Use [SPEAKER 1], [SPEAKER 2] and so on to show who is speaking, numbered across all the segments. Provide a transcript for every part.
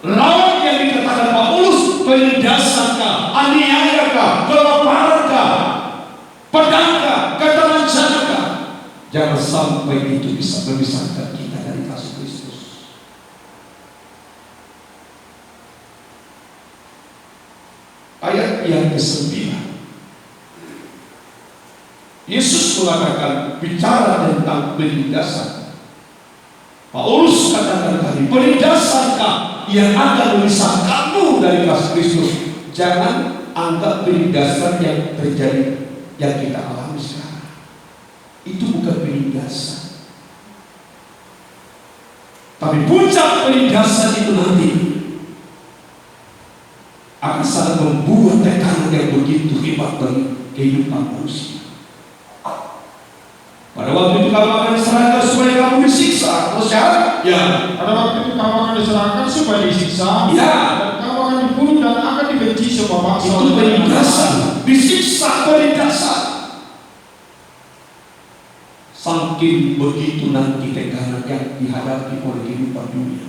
[SPEAKER 1] lawan yang dikatakan Paulus, penindasankah, aniayakah, kelapaраnkah, pedangkah, ketelanjangankah, jangan sampai itu bisa memisahkan kita dari kasih Kristus. Ayat yang ke-9, Yesus mengatakan, bicara tentang penindasan. Paulus katakan tadi, penindasankah yang akan memisahkanmu dari kasih Kristus? Jangan anggap penindasan yang terjadi, yang kita alami sekarang, itu bukan penindasan. Tapi puncak penindasan itu nanti akan sangat membuat tekanan yang begitu hebat bagi kehidupan manusia. Pada waktu itu kamu akan diserahkan supaya kamu disiksa. Terus ya,
[SPEAKER 2] pada waktu itu kamu akan diserahkan supaya disiksa.
[SPEAKER 1] Ya,
[SPEAKER 2] dan kamu akan dibunuh dan akan dibenci semua bangsa.
[SPEAKER 1] Itu penindasan, disiksa, penindasan. Saking begitu nanti tekanan yang dihadapi oleh kehidupan dunia.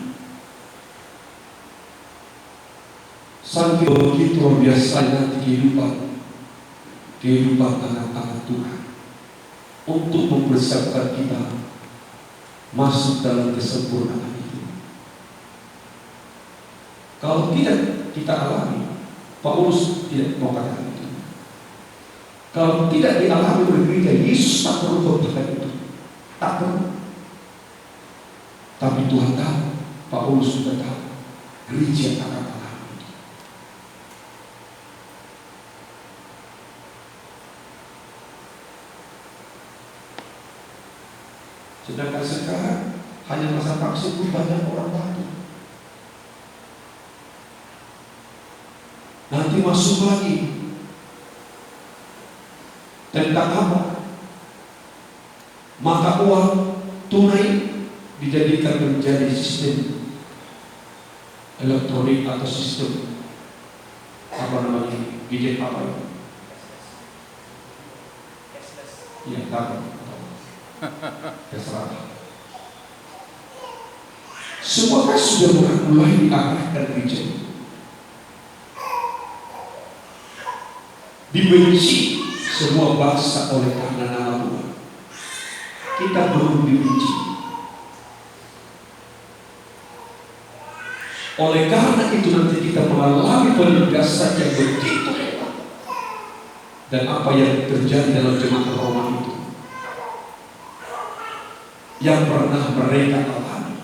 [SPEAKER 1] Saking begitu luar biasa nanti kehidupan anak-anak Tuhan, untuk mempersiapkan kita masuk dalam kesempurnaan itu. Kalau tidak kita alami, Paulus tidak mau katakan itu. Kalau tidak dialami oleh gereja, Yesus tak perlu katakan itu, tak perlu. Tapi Tuhan tahu, Paulus sudah tahu, gereja akan alami itu. Sedangkan sekarang hanya masa vaksin banyak orang mati. Nanti masuk lagi tentang apa? Maka uang tunai dijadikan menjadi sistem elektronik atau sistem apa namanya, gadget apa itu? Ya, tahu. Semua kan sudah mulai diarahkan gereja, dibenci semua bangsa oleh karena nama Tuhan. Kita belum dibenci. Oleh karena itu nanti kita mengalami penindasan yang begitu hebat. Dan apa yang terjadi dalam jemaat Roma itu, yang pernah mereka alami,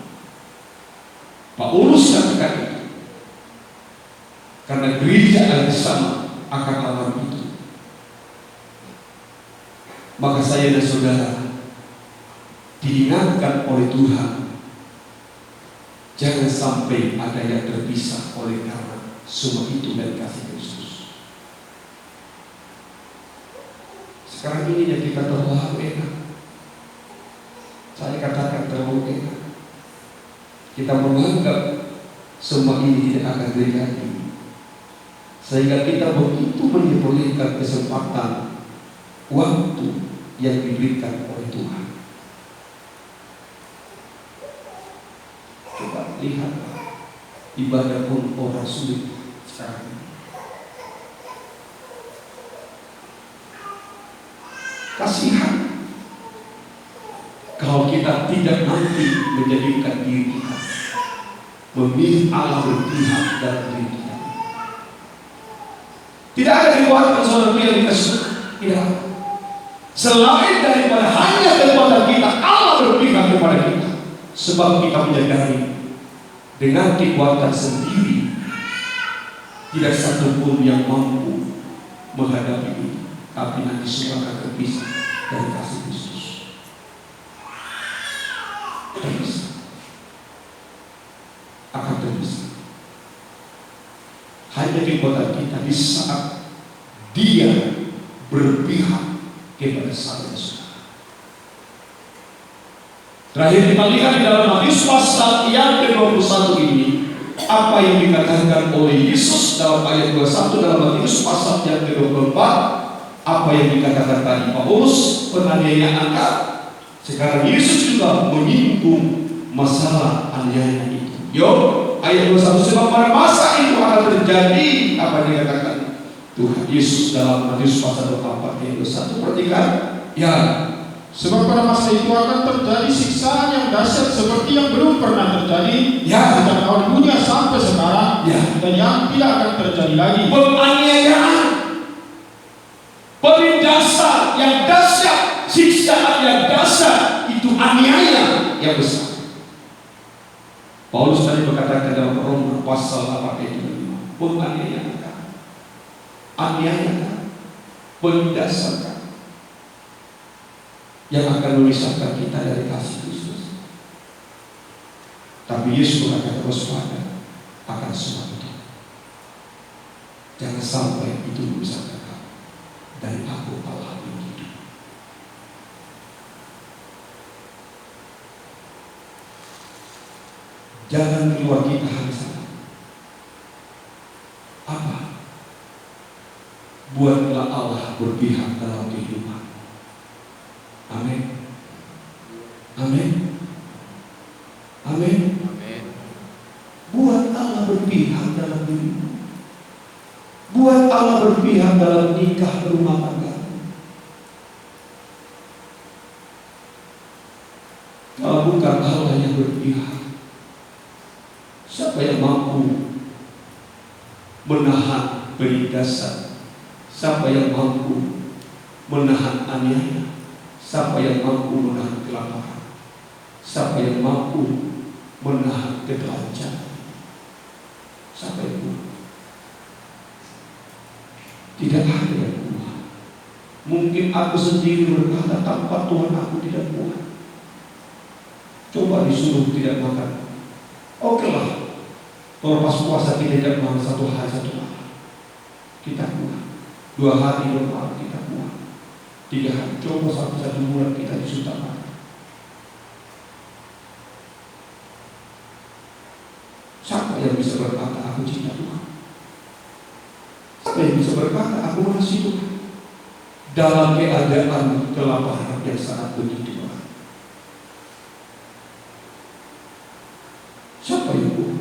[SPEAKER 1] Paulus katakan itu, karena gereja yang sama akan alami itu. Maka saya dan saudara diingatkan oleh Tuhan, jangan sampai ada yang terpisah oleh karena semua itu dari kasih Kristus. Sekarang ini yang kita terlalu enak. Saya katakan terlalu enak. Kita menganggap semua ini tidak akan terjadi, sehingga kita begitu menyepelekan kesempatan waktu yang diberikan oleh Tuhan. Coba lihat, ibadah pun orang sulit sekarang ini. Kasihan kalau kita tidak nanti menjadikan diri kita memilih Allah berpihak dalam diri kita. Tidak ada kekuatan saudara yang kita suka, tidak. Selain daripada hanya kekuatan kita, Allah berpihak kepada kita. Sebab kita menyadari dengan kekuatan sendiri tidak satu pun yang mampu menghadapi itu. Tapi nanti semua akan terpisah dari kasih Kristus. Terpisah, akan terpisah. Hanya kekuatan kita di saat Dia berpihak kepada saudara. Terakhir kita lihat di dalam Matius pasal yang ke-21 ini, apa yang dikatakan oleh Yesus dalam ayat 21 dalam Matius pasal yang ke-24. Apa yang dikatakan tadi Paulus, penganiayaan. Sekarang Yesus juga menyinggung masalah aniaya itu. Ayat Ayat 21, sebab pada masa itu akan terjadi apa yang dikatakan Tuhan Yesus dalam Matius pasal 24 ayat 21. Perhatikan, ya,
[SPEAKER 2] Sebab pada masa itu akan terjadi siksaan yang dahsyat seperti yang belum pernah terjadi
[SPEAKER 1] Ya.
[SPEAKER 2] sejak tahun dunia sampai sekarang,
[SPEAKER 1] Ya.
[SPEAKER 2] dan yang tidak akan terjadi lagi.
[SPEAKER 1] penganiayaan, penindasan yang dahsyat, siksaan yang dahsyat, itu aniaya yang besar. Paulus tadi berkatakan dalam Roma pasal 8 ayat 5, penganiayaan, aniaya, penindasan yang akan memisahkan kita dari kasih Kristus. Tapi Yesus berkata, waspada akan semua itu. Jangan sampai itu memisahkan kamu dari aku, Allah yang hidup. Jangan keluar kita hanya sana. Apa? Buatlah Allah berpihak dalam kehidupan. Amin. Amin. Amin. Buat Allah berpihak dalam dirimu. Buat Allah berpihak dalam nikah rumah tangga. Kalau bukan Allah yang berpihak, siapa yang mampu menahan penindasan? Siapa yang mampu menahan aniaya? Siapa yang mampu menahan kelaparan? Siapa yang mampu menahan ketelanjangan? Siapa yang mampu? Tidak ada yang kuat. Mungkin aku sendiri berkata tanpa Tuhan aku tidak kuat. Coba disuruh tidak makan, oke lah. Kalau pas puasa kita tidak makan 1 hari 1 malam, kita kuat. 2 hari 2 malam kita kuat. 3 hari, coba sampai 1 bulan kita disuruh makan. Siapa yang bisa berkata aku cinta Tuhan? Siapa yang bisa berkata aku mengasihi Tuhan dalam keadaan kelaparan yang sangat begitu berat? Siapa yang kuat?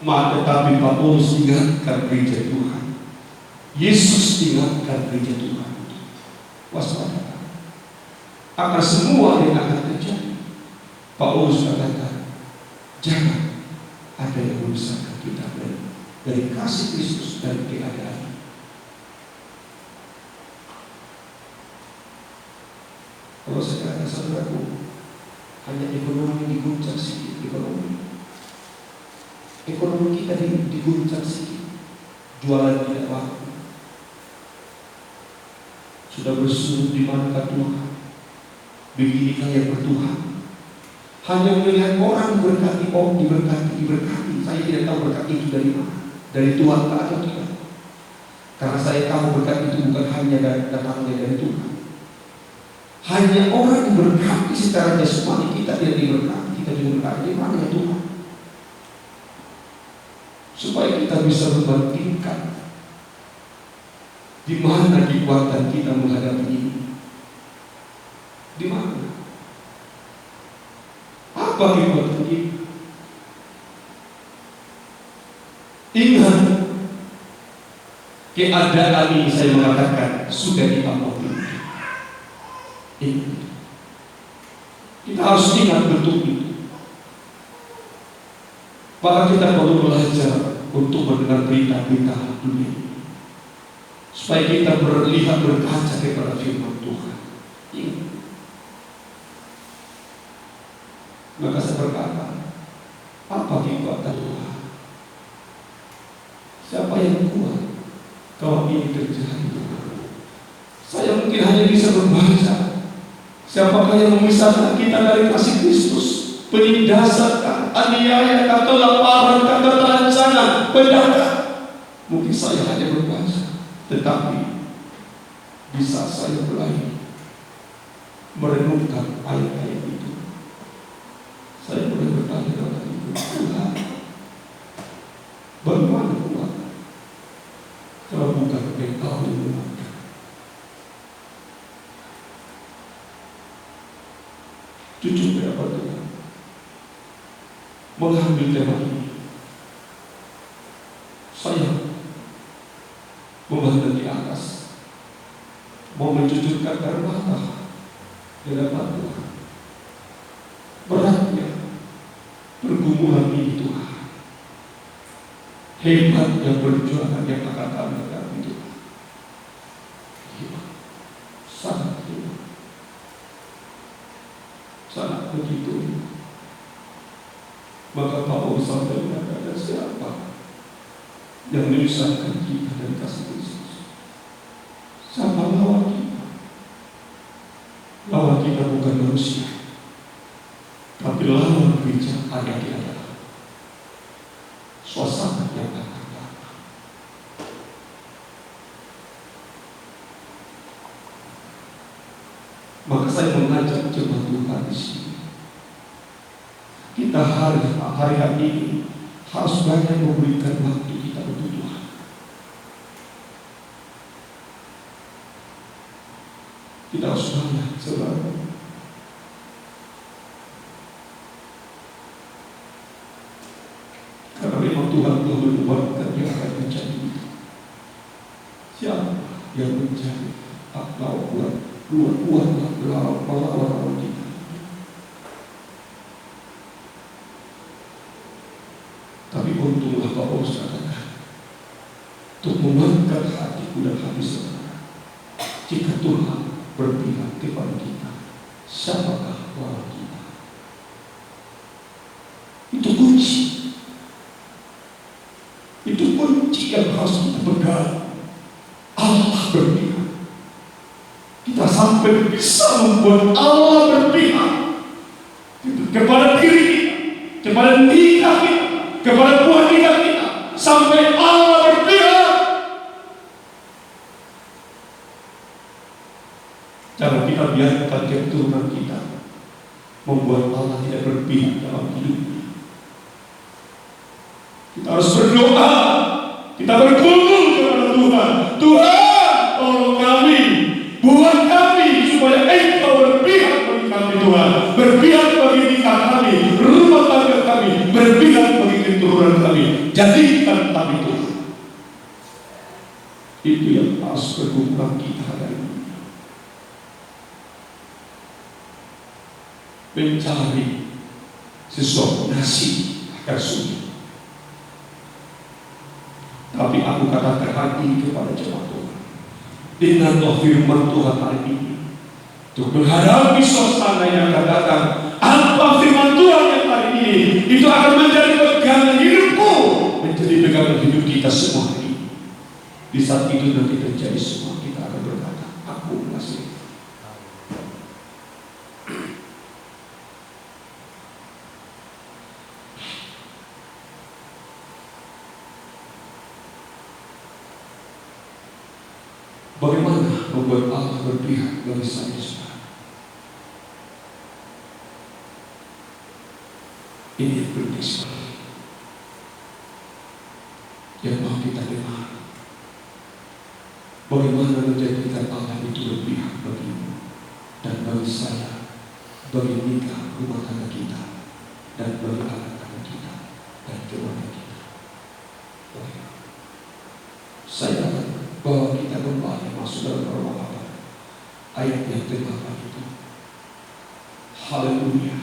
[SPEAKER 1] Maka tetapi Paulus ingatkan gereja Tuhan. Yesus ingatkan gereja Tuhan. Waspada akan semua yang akan terjadi. Paulus katakan, jangan ada yang memisahkan kita dari kasih Kristus, dari keadaan. Kalau sekarang saudaraku hanya ekonomi diguncang sedikit, ekonomi kita diguncang sedikit, jualan tidak laku, sudah bersuruh di manakah Tuhan? Beginikah yang bertuhan? Hanya melihat orang berkati, diberkati. Saya tidak tahu berkat itu dari mana, dari Tuhan atau tidak. Karena saya tahu berkat itu bukan hanya datangnya dari Tuhan. Hanya orang yang berkati secara jasmani, kita tidak diberkati, kita diberkati dari mana ya Tuhan? Supaya kita bisa membandingkan di mana kekuatan kita menghadapi ini. Di mana? Apa kekuatan kita? Ingat, keadaan ini saya mengatakan sudah diampuni. Ingat, kita harus ingat betul itu. Maka kita perlu belajar untuk mendengar berita-berita dunia ini, supaya kita melihat berkaca kepada firman Tuhan. Ingat. Maka saya berkata, apa kekuatan Tuhan? Siapa yang kuat kalau ini terjadi? Saya mungkin hanya bisa membaca. Siapakah yang memisahkan kita dari kasih Kristus? Penindasan, aniaya, kelaparan, ketelanjangan, pedangkan. Mungkin saya hanya membaca, tetapi bisa saya mulai merenungkan ayat-ayat itu. Saya boleh bertanya kepada Ibu, Tuhan, bagaimana Tuhan kalau bukan Engkau yang menguatkan? Jujur berapa Tuhan? mengambil tema ini. Saya memandang di atas, mau mencucurkan air mata di hadapan Tuhan. Beratnya pergumulan ini Tuhan. Hebatnya perjuangan yang akan kami hadapi Tuhan. Hebat, sangat hebat, sangat begitu. Maka Paulus sampaikan, ada siapa yang menyusahkan kita dari kasih Kristus? Siapa lawan kita? Lawan kita bukan manusia, tapi lawan kita adalah suasana yang akan datang. Maka saya mengajak jemaat Tuhan di sini. Kita hari ini harus banyak memberikan waktu kita untuk Tuhan. Kita harus banyak selalu. Karena memang Tuhan telah menubuatkan dia akan menjadi itu. Siapa yang menjadi lawan kita? Tapi untunglah Paulus katakan, untuk mengangkat hatiku dan hati saudara, jika Tuhan berpihak kepada kita, siapakah lawan kita? Itu kunci. Itu kunci yang harus kita pegang. Allah berpihak. Kita sampai bisa membuat Allah berpihak kepada diri kita, kepada nikah kita, kepada buah nikah kita, sampai Allah berpihak. Jangan kita biarkan keturunan kita membuat Allah tidak berpihak dalam hidupnya. Kita harus berdoa, kita bergumul kepada Tuhan. Tuhan, tolong kami, buat kami supaya Engkau berpihak bagi kami Tuhan, berpihak bagi nikah kami, rumah tangga kami, berpihak bagi keturunan kami. Jadikan kami Tuhan. Itu yang harus bergumul kita hari ini. Mencari sesuatu nasib akan sulit. Tapi aku katakan hari ini kepada jemaat Tuhan, dengan firman Tuhan hari ini, untuk menghadapi suasana yang akan datang, apa firman Tuhan yang hari ini itu akan menjadi pegangan hidupku, menjadi pegangan hidup kita semua hari ini. Di saat itu nanti terjadi semua, kita akan berkata, aku masih. Bagaimana membuat Allah berpihak bagi saya saudara? Ini yang penting sekali, yang mau kita dengar. Bagaimana menjadikan Allah itu berpihak bagimu dan bagi saya, bagi nikah rumah tangga kita, dan bagi anak-anak kita dan keluarga kita. Saya akan bahwa kita kembali masuk dalam Roma 8 ayat yang ke-8 itu. Haleluya.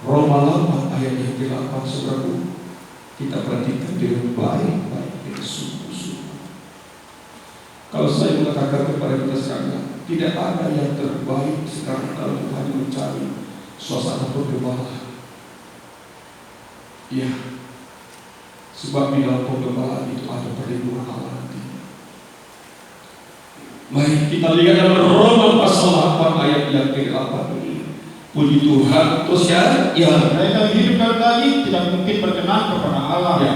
[SPEAKER 1] Roma 8 ayat yang ke-8, saudaraku, kita perhatikan dengan baik-baik, dengan sungguh-sungguh. Kalau saya mengatakan kepada kita sekarang, tidak ada yang terbaik sekarang kalau kita hanya mencari suasana pengembalaan. Ya, sebab di dalam pengembalaan itu ada perlindungan Allah nanti. Mari kita lihat dalam Roma pasal 8 ayat yang ke-8 ini. Puji Tuhan, terus ya,
[SPEAKER 2] mereka hidup dalam daging tidak mungkin berkenan kepada Allah.
[SPEAKER 1] Ya,